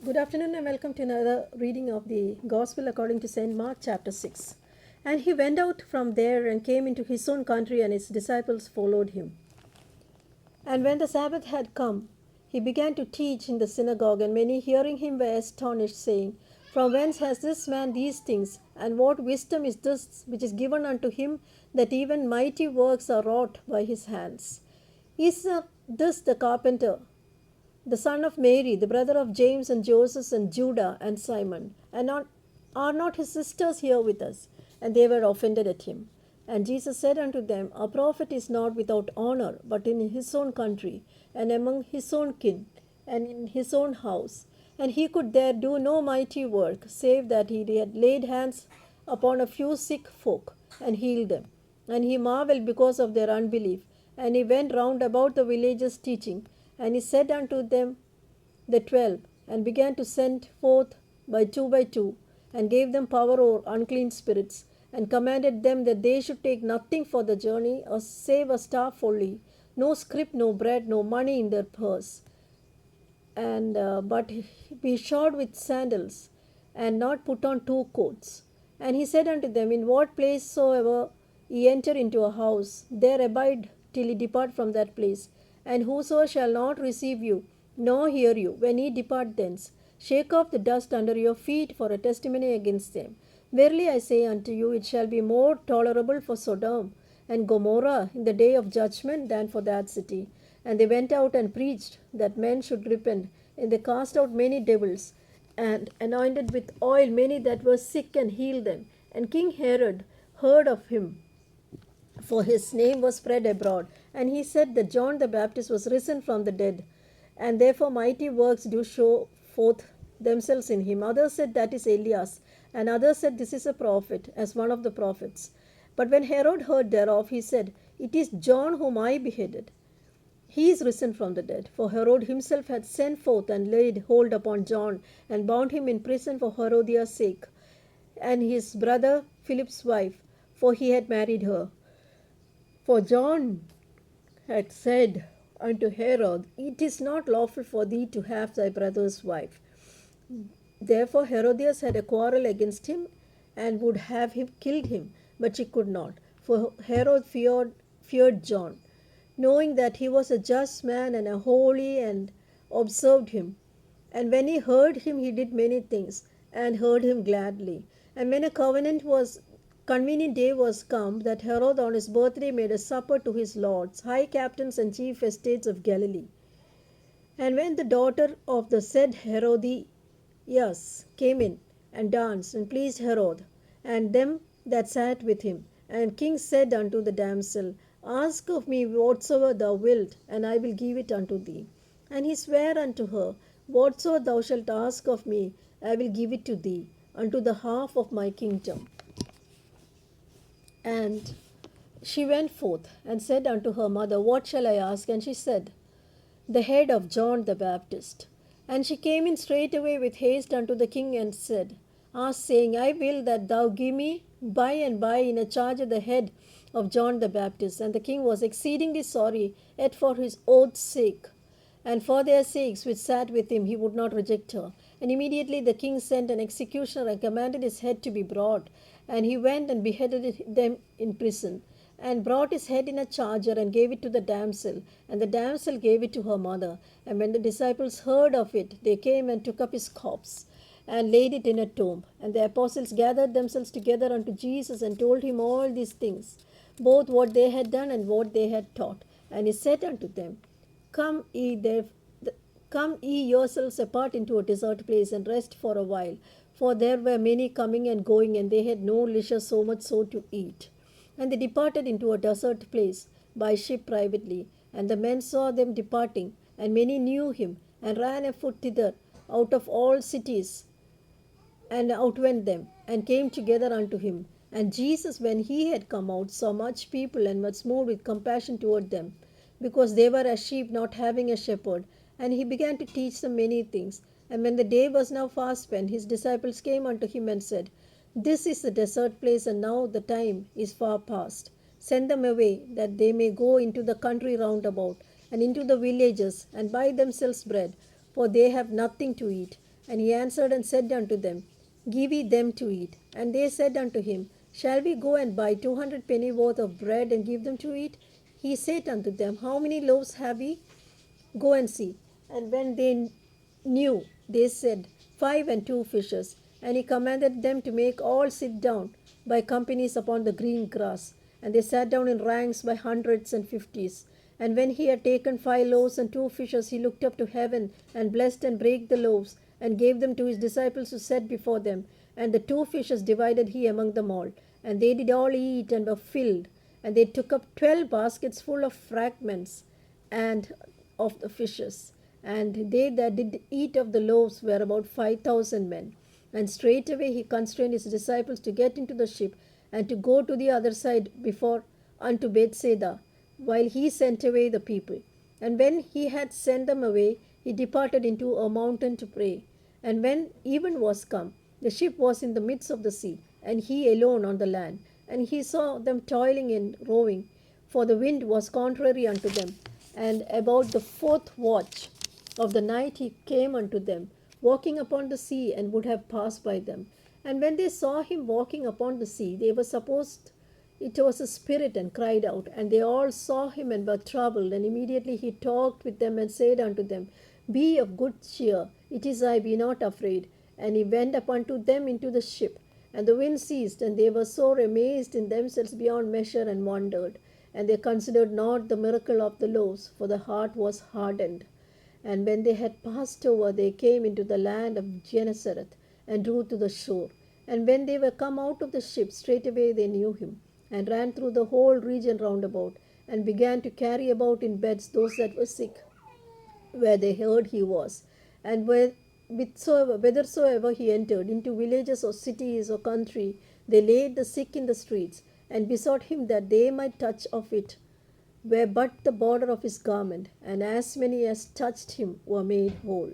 Good afternoon and welcome to another reading of the Gospel according to St. Mark chapter 6. And he went out from there and came into his own country, and his disciples followed him. And when the Sabbath had come, he began to teach in the synagogue, and many hearing him were astonished, saying, From whence has this man these things? And what wisdom is this which is given unto him, that even mighty works are wrought by his hands? Is this the carpenter, the son of Mary, the brother of James and Joseph and Judah and Simon? And are not his sisters here with us? And they were offended at him. And Jesus said unto them, A prophet is not without honor, but in his own country, and among his own kin, and in his own house. And he could there do no mighty work, save that he had laid hands upon a few sick folk, and healed them. And he marveled because of their unbelief. And he went round about the villages teaching. And he said unto them, the 12, and began to send forth by two, and gave them power over unclean spirits, and commanded them that they should take nothing for the journey, or save a staff only, no scrip, no bread, no money in their purse, and but be shod with sandals, and not put on two coats. And he said unto them, In what place soever ye enter into a house, there abide till ye depart from that place. And whoso shall not receive you, nor hear you, when ye depart thence, shake off the dust under your feet for a testimony against them. Verily I say unto you, it shall be more tolerable for Sodom and Gomorrah in the day of judgment than for that city. And they went out and preached that men should repent. And they cast out many devils, and anointed with oil many that were sick, and healed them. And King Herod heard of him, for his name was spread abroad. And he said that John the Baptist was risen from the dead, and therefore mighty works do show forth themselves in him. Others said that is Elias, and others said this is a prophet, as one of the prophets. But when Herod heard thereof, he said, It is John whom I beheaded. He is risen from the dead. For Herod himself had sent forth and laid hold upon John, and bound him in prison for Herodias' sake, and his brother Philip's wife, for he had married her. For John had said unto Herod, It is not lawful for thee to have thy brother's wife. Therefore Herodias had a quarrel against him, and would have him killed him, but she could not. For Herod feared John, knowing that he was a just man and a holy, and observed him. And when he heard him, he did many things, and heard him gladly. And when a convenient day was come, that Herod on his birthday made a supper to his lords, high captains, and chief estates of Galilee. And when the daughter of the said Herodias came in, and danced, and pleased Herod, and them that sat with him, and king said unto the damsel, Ask of me whatsoever thou wilt, and I will give it unto thee. And he sware unto her, Whatsoever thou shalt ask of me, I will give it to thee, unto the half of my kingdom. And she went forth, and said unto her mother, What shall I ask? And she said, The head of John the Baptist. And she came in straightway with haste unto the king, and asked, saying, I will that thou give me by and by in a charge the head of John the Baptist. And the king was exceedingly sorry, yet for his oath's sake, and for their sakes which sat with him, he would not reject her. And immediately the king sent an executioner, and commanded his head to be brought. And he went and beheaded them in prison, and brought his head in a charger, and gave it to the damsel. And the damsel gave it to her mother. And when the disciples heard of it, they came and took up his corpse, and laid it in a tomb. And the apostles gathered themselves together unto Jesus, and told him all these things, both what they had done and what they had taught. And he said unto them, Come ye yourselves apart into a desert place, and rest for a while. For there were many coming and going, and they had no leisure so much so to eat. And they departed into a desert place by ship privately. And the men saw them departing, and many knew him, and ran afoot thither out of all cities, and outwent them, and came together unto him. And Jesus, when he had come out, saw much people, and was moved with compassion toward them, because they were as sheep not having a shepherd. And he began to teach them many things. And when the day was now fast spent, his disciples came unto him and said, This is the desert place, and now the time is far past. Send them away, that they may go into the country round about, and into the villages, and buy themselves bread, for they have nothing to eat. And he answered and said unto them, Give ye them to eat. And they said unto him, Shall we go and buy 200 penny worth of bread and give them to eat? He said unto them, How many loaves have ye? Go and see. And when they knew, they said, 5 and 2 fishes. And he commanded them to make all sit down by companies upon the green grass. And they sat down in ranks by hundreds and fifties. And when he had taken 5 loaves and 2 fishes, he looked up to heaven and blessed and brake the loaves and gave them to his disciples to set before them. And the 2 fishes divided he among them all. And they did all eat and were filled. And they took up 12 baskets full of fragments and of the fishes. And they that did eat of the loaves were about 5,000 men. And straightway he constrained his disciples to get into the ship and to go to the other side before unto Bethsaida, while he sent away the people. And when he had sent them away, he departed into a mountain to pray. And when even was come, the ship was in the midst of the sea, and he alone on the land. And he saw them toiling and rowing, for the wind was contrary unto them. And about the 4th watch of the night he came unto them, walking upon the sea, and would have passed by them. And when they saw him walking upon the sea, they were supposed it was a spirit, and cried out. And they all saw him and were troubled. And immediately he talked with them and said unto them, Be of good cheer, it is I, be not afraid. And he went up unto them into the ship. And the wind ceased, and they were sore amazed in themselves beyond measure, and wondered. And they considered not the miracle of the loaves, for the heart was hardened. And when they had passed over, they came into the land of Gennesaret, and drew to the shore. And when they were come out of the ship, straightway they knew him, and ran through the whole region round about, and began to carry about in beds those that were sick, where they heard he was. And whithersoever he entered, into villages or cities or country, they laid the sick in the streets, and besought him that they might touch of it, were but the border of his garment. And as many as touched him were made whole.